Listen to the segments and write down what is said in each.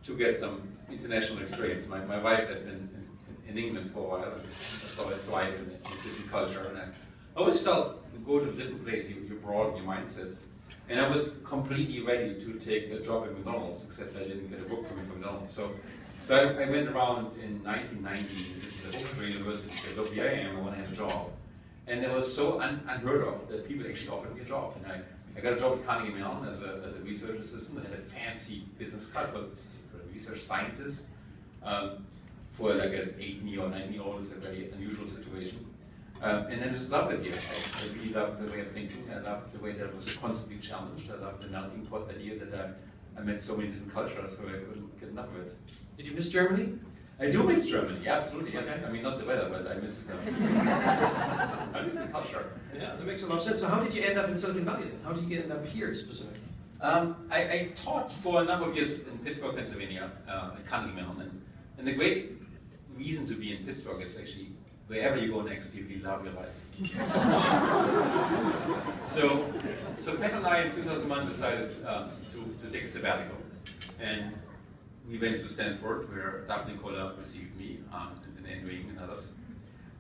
to get some international experience. My wife had been in England for a while, and I saw a flight in a different culture, and I always felt you go to a different place, you broaden your mindset. And I was completely ready to take a job at McDonald's, except I didn't get a book coming from McDonald's. So I went around in 1990 to the Oxford University and said, look, here I am, I want to have a job. And it was so unheard of that people actually offered me a job. And I got a job at Carnegie Mellon as a research assistant. I had a fancy business card, but it's a research scientist. For like an 18 or 19-year-old, it's a very unusual situation. And I just loved it here. I really loved the way of thinking. I loved the way that it was constantly challenged. I loved the melting pot idea that I met so many different cultures, so I couldn't get enough of it. Did you miss Germany? I do miss Germany, absolutely, yes. Okay. I mean, not the weather, but I miss I miss the culture. Yeah, that makes a lot of sense. So how did you end up in Silicon Valley then? How did you end up here specifically? I taught for a number of years in Pittsburgh, Pennsylvania, at Carnegie Mellon. And the great reason to be in Pittsburgh is actually wherever you go next, you really love your life. So Pat and I in 2001 decided to take a sabbatical. And we went to Stanford, where Daphne Koller received me, and Andrew and others.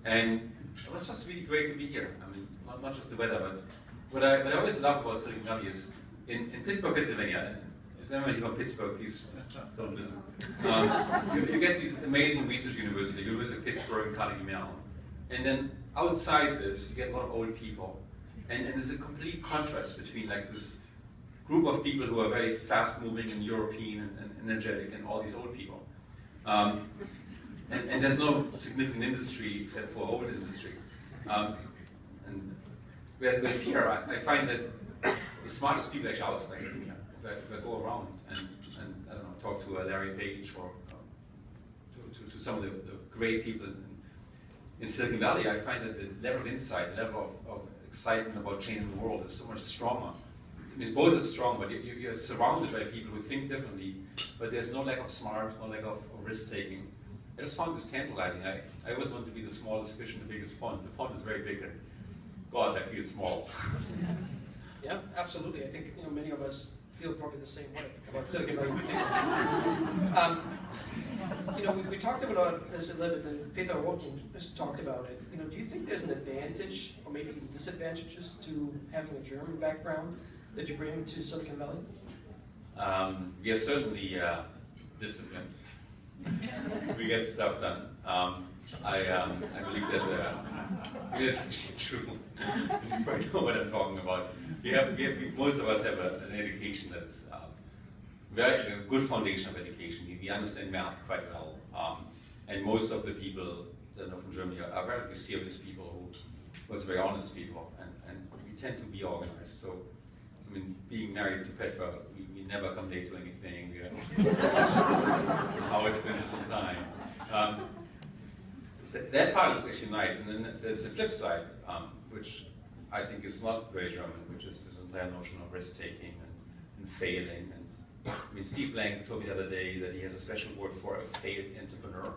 And it was just really great to be here. I mean, not just the weather, but what I always love about Silicon Valley is in Pittsburgh, Pennsylvania. If anybody from Pittsburgh, please just don't listen. You get these amazing research universities, University of Pittsburgh and Carnegie Mellon. And then outside this, you get a lot of old people. And there's a complete contrast between like this group of people who are very fast-moving and European and energetic and all these old people. And there's no significant industry except for old industry. And whereas here, I find that the smartest people actually outside academia. If I go around and I don't know, talk to Larry Page or to some of the great people in Silicon Valley, I find that the level of insight, the level of excitement about changing the world is so much stronger. I mean, both are strong, but you're surrounded by people who think differently, but there's no lack of smarts, no lack of risk-taking. I just found this tantalizing. I always want to be the smallest fish in the biggest pond. The pond is very big, and God, I feel small. Yeah, absolutely. I think many of us feel probably the same way about Silicon Valley in particular. We talked about this a little bit, and Peter Roten just talked about it. Do you think there's an advantage, or maybe even disadvantages, to having a German background that you bring to Silicon Valley? We are certainly disciplined. We get stuff done. I believe it's actually true. You probably know what I'm talking about. Most of us have an education that's a good foundation of education. We understand math quite well. And most of the people that I know from Germany are very serious people who are very honest people. And we tend to be organized. So, I mean, being married to Petra, we never come late to anything. We always spend some time. That part is actually nice, and then there's the flip side, which I think is not very German, which is this entire notion of risk-taking and failing. And I mean, Steve Blank told me the other day that he has a special word for a failed entrepreneur.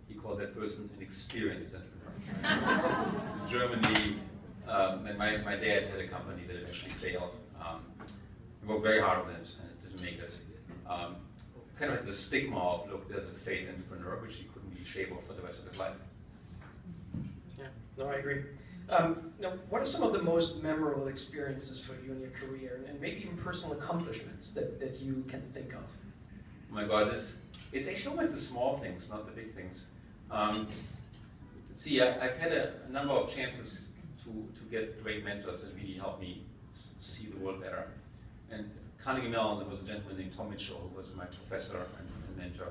He called that person an experienced entrepreneur. So in Germany, my dad had a company that eventually failed. He worked very hard on it, and it didn't make it. Kind of had the stigma of, look, there's a failed entrepreneur, which he couldn't be ashamed of for the rest of his life. Yeah, no, I agree. Now, what are some of the most memorable experiences for you in your career, and maybe even personal accomplishments that you can think of? Oh my God, it's actually almost the small things, not the big things. See, I've had a number of chances to get great mentors that really helped me see the world better. And at Carnegie Mellon, there was a gentleman named Tom Mitchell, who was my professor and mentor,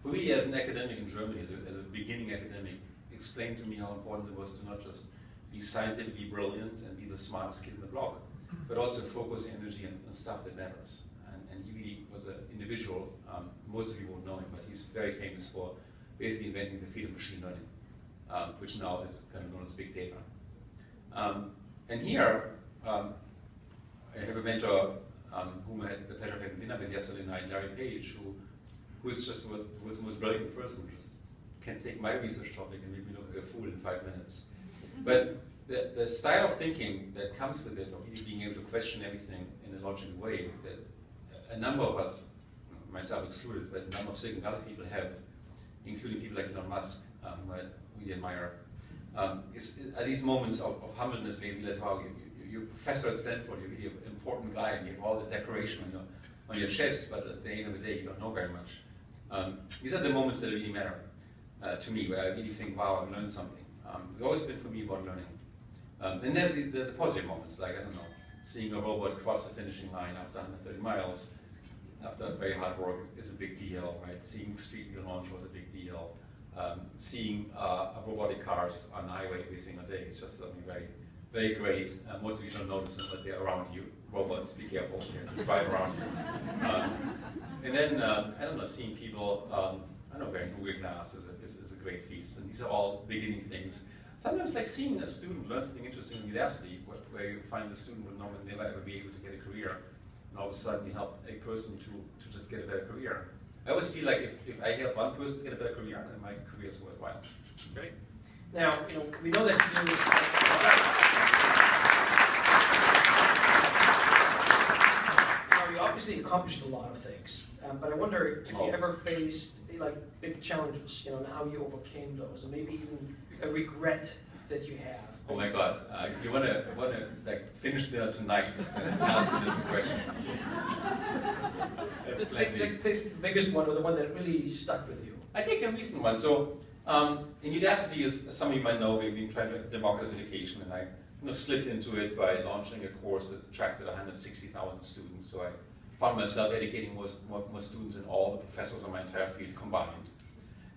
who really, as an academic in Germany, as a beginning academic, explained to me how important it was to not just be scientifically brilliant and be the smartest kid in the block, but also focus energy on stuff that matters. And he really was an individual. Most of you won't know him, but he's very famous for basically inventing the field of machine learning, which now is kind of known as big data. And here, I have a mentor whom I had the pleasure of having dinner with yesterday night, Larry Page, who is just was the most brilliant person. Just can take my research topic and make me look like a fool in 5 minutes. But the style of thinking that comes with it, of really being able to question everything in a logical way, that a number of us, myself excluded, but a number of Silicon Valley people have, including people like Elon Musk, who I really admire, are these moments of humbleness where you realize, wow, you're a professor at Stanford, you're really an important guy, and you have all the decoration on your chest, but at the end of the day, you don't know very much. These are the moments that really matter to me, where I really think, wow, I've learned something. It's always been for me about learning. And there's the positive moments, like, I don't know, seeing a robot cross the finishing line after 130 miles, after very hard work is a big deal, right? Seeing Street View launch was a big deal. Seeing robotic cars on the highway every single day is just something very, very great. Most of you don't notice them, but they're around you. Robots, be careful, they drive around you. And then, I don't know, seeing people, I don't know, wearing Google Glass is a great feast. And these are all beginning things. Sometimes like seeing a student learn something interesting in Udacity, where you find the student would normally never ever be able to get a career, and all of a sudden you help a person to just get a better career. I always feel like if I help one person to get a better career, then my career is worthwhile. Great. Now, we know that you obviously accomplished a lot of things, but I wonder if you ever faced like big challenges, and how you overcame those, and maybe even a regret that you have. Oh my God! If you want to like finish dinner tonight, ask me the question. It's the biggest one, or the one that really stuck with you. I take a recent one. So in Udacity, as some of you might know, we've been trying to democratize education, and I slipped into it by launching a course that attracted 160,000 students. So I found myself educating more students than all the professors on my entire field combined.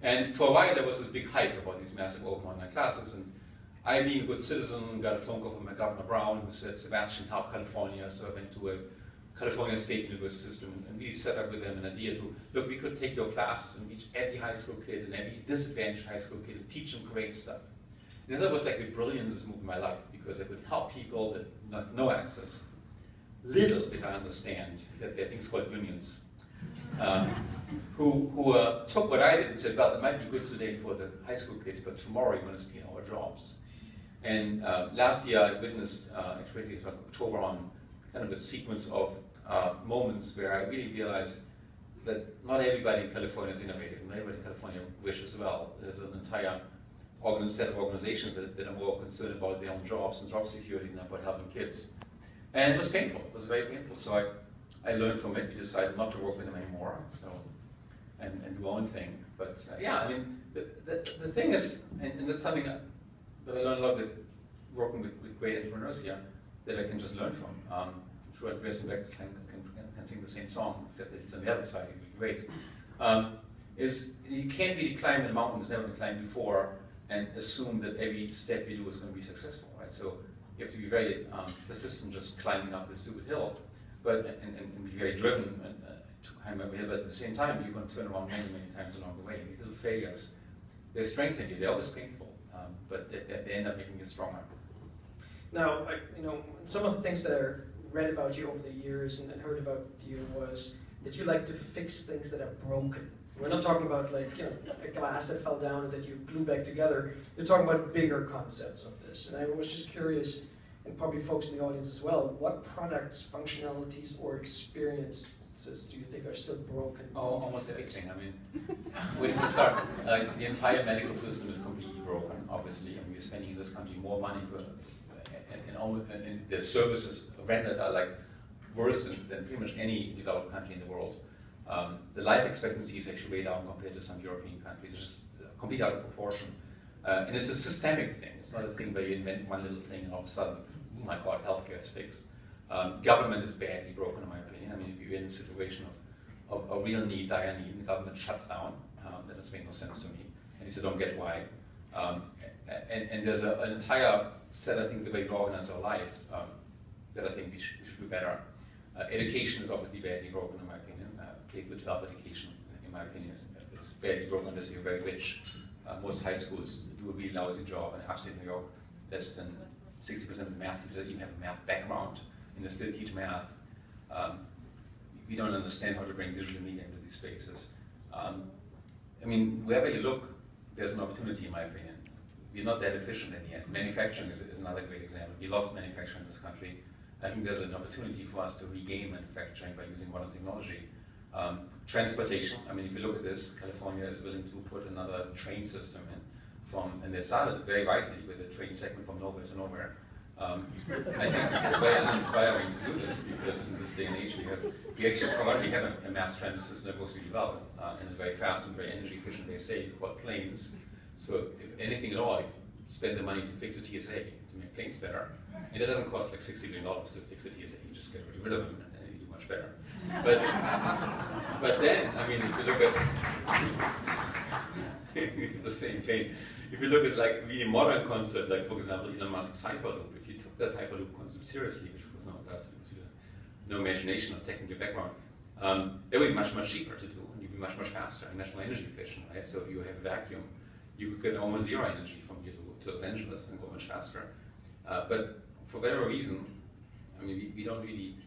And for a while, there was this big hype about these massive open online classes. And I, being a good citizen, got a phone call from Governor Brown, who said, Sebastian, help California. So I went to a California State University system and we set up with them an idea to, look, we could take your classes and reach every high school kid and every disadvantaged high school kid and teach them great stuff. And that was like the brilliantest move in my life, because it would help people that have no access. Little did I understand that there are things called unions, who took what I did and said, well, it might be good today for the high school kids, but tomorrow you're going to steal our jobs. And last year I witnessed, actually October on, kind of a sequence of moments where I really realized that not everybody in California is innovative, and not everybody in California wishes well. There's an entire set of organizations that are more concerned about their own jobs and job security than about helping kids. And it was painful, it was very painful. So I learned from it. We decided not to work with them anymore, so, and do our own thing. But yeah, I mean, the thing is, and that's something that I learned a lot with working with great entrepreneurs here, that I can just learn from. I'm sure Andreas can sing the same song, except that he's on the other side, he'd be great. Is you can't really climb a mountain that's never been climbed before and assume that every step you do is going to be successful, right? So you have to be very persistent just climbing up this stupid hill, but and be very driven to climb up a hill, but at the same time you're going to turn around many, many times along the way. These little failures, they strengthen you, they're always painful, but they end up making you stronger. Now, some of the things that I read about you over the years and heard about you was that you like to fix things that are broken. We're not talking about like a glass that fell down and that you glue back together. You're talking about bigger concepts of this. And I was just curious, and probably folks in the audience as well, what products, functionalities, or experiences do you think are still broken? Oh, almost everything. I mean, when we start, the entire medical system is completely broken, obviously, and we're spending in this country more money and the services rendered are like worse than pretty much any developed country in the world. The life expectancy is actually way down compared to some European countries. It's just completely out of proportion. And it's a systemic thing. It's not a thing where you invent one little thing and all of a sudden, oh my God, healthcare is fixed. Government is badly broken, in my opinion. I mean, if you're in a situation of a real need, dire need, and the government shuts down, that doesn't make no sense to me. And I don't get why. And there's an entire set, I think, the way we organize our life that I think we should do better. Education is obviously badly broken, in my opinion. K-12 education, in my opinion, is badly broken unless you're very rich. Most high schools do a really lousy job, and upstate New York, less than 60% of the math teachers even have a math background, and they still teach math. We don't understand how to bring digital media into these spaces. I mean, wherever you look, there's an opportunity, in my opinion. We're not that efficient in the end. Manufacturing is another great example. We lost manufacturing in this country. I think there's an opportunity for us to regain manufacturing by using modern technology. Transportation, I mean, if you look at this, California is willing to put another train system in and they started very wisely with a train segment from nowhere to nowhere. I think this is very inspiring to do this because in this day and age we actually probably have a mass transit system that works really well and it's very fast and very energy efficient, very safe, called planes. So if anything at all, spend the money to fix a TSA to make planes better. And it doesn't cost like $60 billion to fix a TSA, you just get rid of them and you do much better. But then, I mean, if you look at the same thing, if you look at like really modern concept, like for example, Elon Musk's Hyperloop, if you took that Hyperloop concept seriously, which was not that, no imagination or technical background, it would be much, much cheaper to do, and you'd be much, much faster and much more energy efficient, right? So if you have a vacuum, you could get almost zero energy from here to Los Angeles and go much faster. But for whatever reason, I mean, we don't really,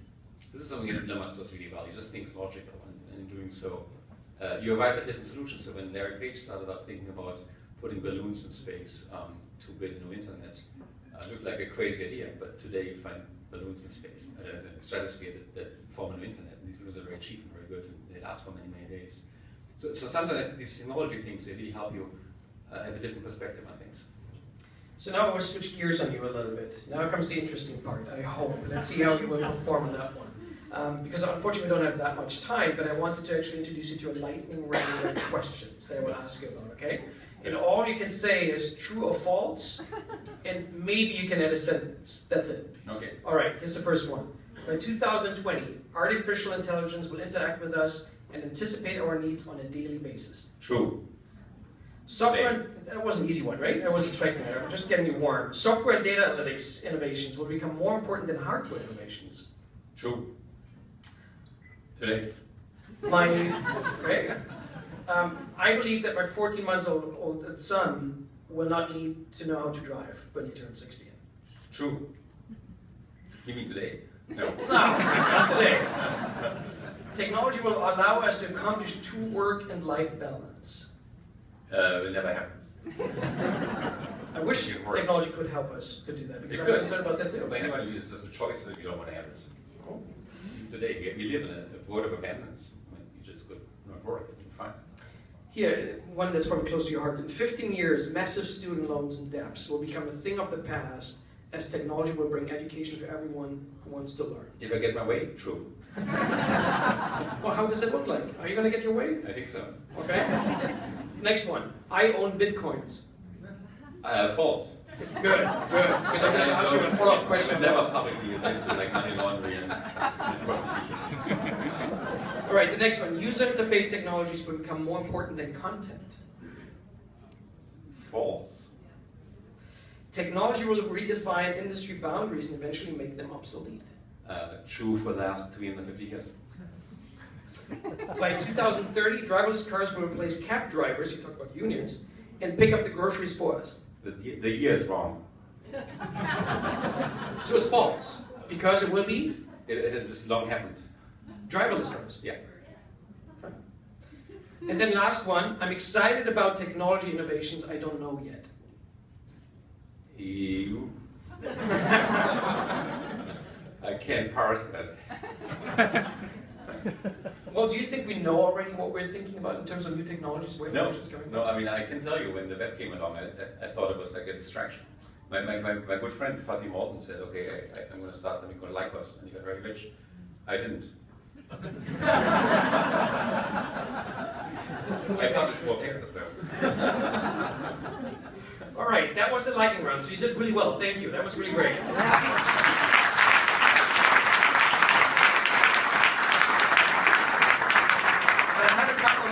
this is something that Elon Musk does really well. He just thinks logical, and in doing so, you arrive at different solutions. So when Larry Page started up thinking about putting balloons in space to build a new internet, it looked like a crazy idea, but today you find balloons in space, in the stratosphere that form a new internet, and these balloons are very cheap and very good, and they last for many, many days. So sometimes these technology things, they really help you have a different perspective on things. So now we'll switch gears on you a little bit. Now comes the interesting part, I hope. Let's see how you will perform on that one. Because unfortunately we don't have that much time, but I wanted to actually introduce you to a lightning round of questions that I will ask you about, okay? And all you can say is true or false, and maybe you can add a sentence. That's it. Okay. All right, here's the first one. By 2020, artificial intelligence will interact with us and anticipate our needs on a daily basis. True. Software, that was an easy one, right? I wasn't expecting that. I'm just getting you warm. Software and data analytics innovations will become more important than hardware innovations. True. Today. Right? I believe that my 14 months old son will not need to know how to drive when he turns 16. True. You mean today? No. No, not today. Technology will allow us to accomplish true work and life balance. Will never happen. I wish technology could help us to do that, because I'm concerned about that too. If anybody uses a choice that you don't want to have this. Today, we live in a world of abundance. I mean, you just could not work, you're fine. Here, one that's probably close to your heart. In 15 years, massive student loans and debts will become a thing of the past as technology will bring education to everyone who wants to learn. If I get my way, true. Well, how does it look like? Are you going to get your way? I think so. Okay. Next one. I own bitcoins. False. Good, good. Because I'm going to ask you a follow-up question. I've never publicly into like money laundering and prostitution. All right, the next one. User interface technologies will become more important than content. False. Technology will redefine industry boundaries and eventually make them obsolete. True for the last 350 years. By 2030, driverless cars will replace cab drivers, you talk about unions, and pick up the groceries for us. The year is wrong. So it's false, because it will be? This long happened. Driverless cars. Yeah. Okay. And then last one, I'm excited about technology innovations I don't know yet. You. I can't parse that. Well, do you think we know already what we're thinking about in terms of new technologies, where innovations coming from? No, I mean, I can tell you when the web came along, I thought it was like a distraction. My good friend Fuzzy Malton said, okay, I'm going to start something called Lycos, and he got very rich. I didn't. I published 4 papers, though. All right, that was the lightning round, so you did really well. Thank you. That was really great.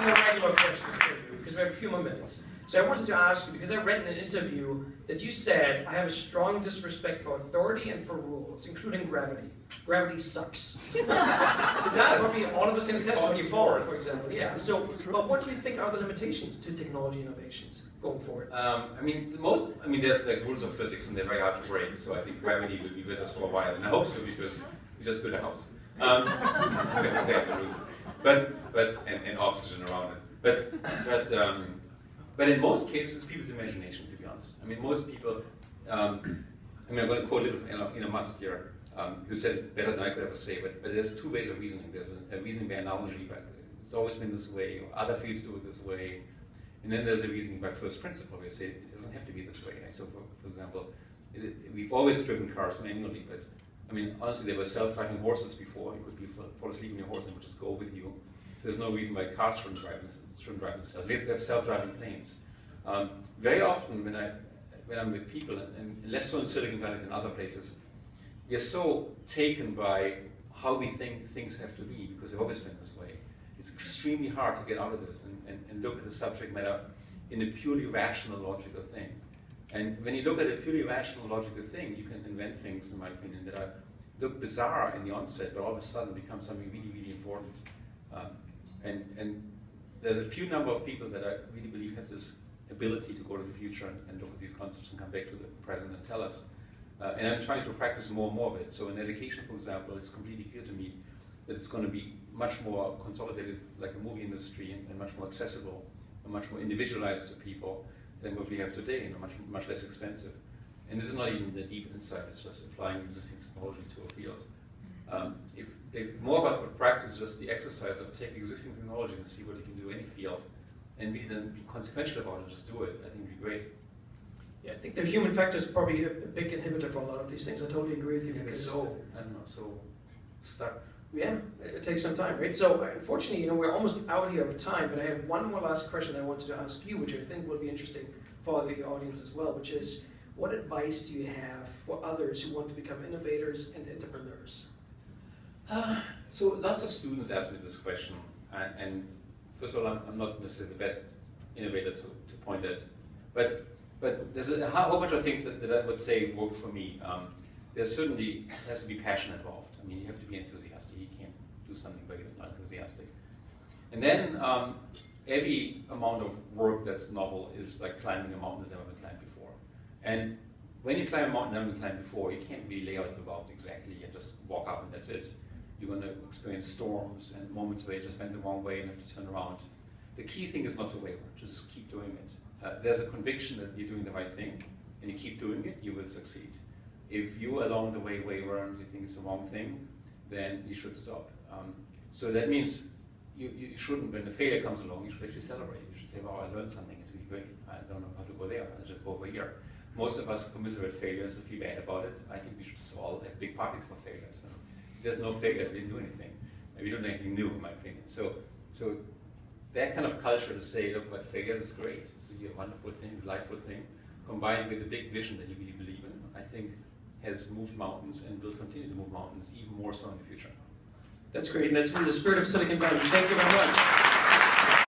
More regular questions for you, because we have a few more minutes. So I wanted to ask you, because I read in an interview that you said, I have a strong disrespect for authority and for rules, including gravity. Gravity sucks. That's probably all of us can attest to when you fall, for example. Yeah. So, but what do you think are the limitations to technology innovations going forward? I mean, there's like rules of physics and they're very hard to break, so I think gravity will be with us for a while, and I hope so, because we just built a house. And oxygen around it. But in most cases, people's imagination, to be honest. I mean, most people, I'm going to quote a little Elon Musk here, who said it better than I could ever say, but there's 2 ways of reasoning. There's a reasoning by analogy, it's always been this way, or other fields do it this way. And then there's a reasoning by first principle, where you say it doesn't have to be this way. So for example, we've always driven cars manually, but I mean, honestly, there were self-driving horses before. You could fall asleep in your horse and it would just go with you. So there's no reason why cars shouldn't drive themselves. We have to have self-driving planes. Very often when I'm with people, and less so in Silicon Valley than other places, we are so taken by how we think things have to be, because they've always been this way. It's extremely hard to get out of this and look at the subject matter in a purely rational, logical thing. And when you look at a purely rational, logical thing, you can invent things, in my opinion, that look bizarre in the onset, but all of a sudden become something really, really important. And there's a few number of people that I really believe have this ability to go to the future and look at these concepts and come back to the present and tell us. And I'm trying to practice more and more of it. So in education, for example, it's completely clear to me that it's going to be much more consolidated, like a movie industry, and much more accessible and much more individualized to people than what we have today, and much less expensive. And this is not even the deep insight, it's just applying existing technology to a field. If more of us would practice just the exercise of take existing technologies and see what you can do in any field, and really then be consequential about it, just do it, I think it'd be great. Yeah, I think the human factor is probably a big inhibitor for a lot of these things. I totally agree with you. Because so, I don't know, so stuck. Yeah, it takes some time, right? So unfortunately, you know, we're almost out here of time, but I have one more last question I wanted to ask you, which I think will be interesting for the audience as well, which is, what advice do you have for others who want to become innovators and entrepreneurs? So lots of students ask me this question, and first of all, I'm not necessarily the best innovator to point at, but there's a whole bunch of things that I would say work for me. There certainly has to be passion involved. I mean, you have to be enthusiastic. You can't do something by being not enthusiastic. And then every amount of work that's novel is like climbing a mountain that's never been climbed before. And when you climb a mountain never been climbed before, you can't really lay out the route exactly and just walk up and that's it. You're going to experience storms and moments where you just went the wrong way and have to turn around. The key thing is not to waver, just keep doing it. There's a conviction that you're doing the right thing, and you keep doing it, you will succeed. If you along the way waver and you think it's the wrong thing, then you should stop. So that means you shouldn't, when the failure comes along, you should actually celebrate. You should say, wow, I learned something, it's really great. I don't know how to go there, I'll just go over here. Most of us commiserate failures and feel bad about it. I think we should just all have big parties for failures. If there's no failures, we didn't do anything. We don't do anything new, in my opinion. So that kind of culture to say, look, what failure is great. It's really a wonderful thing, a delightful thing, combined with a big vision that you really believe in, I think has moved mountains and will continue to move mountains even more so in the future. That's great, and that's from the spirit of Silicon Valley. Thank you very much.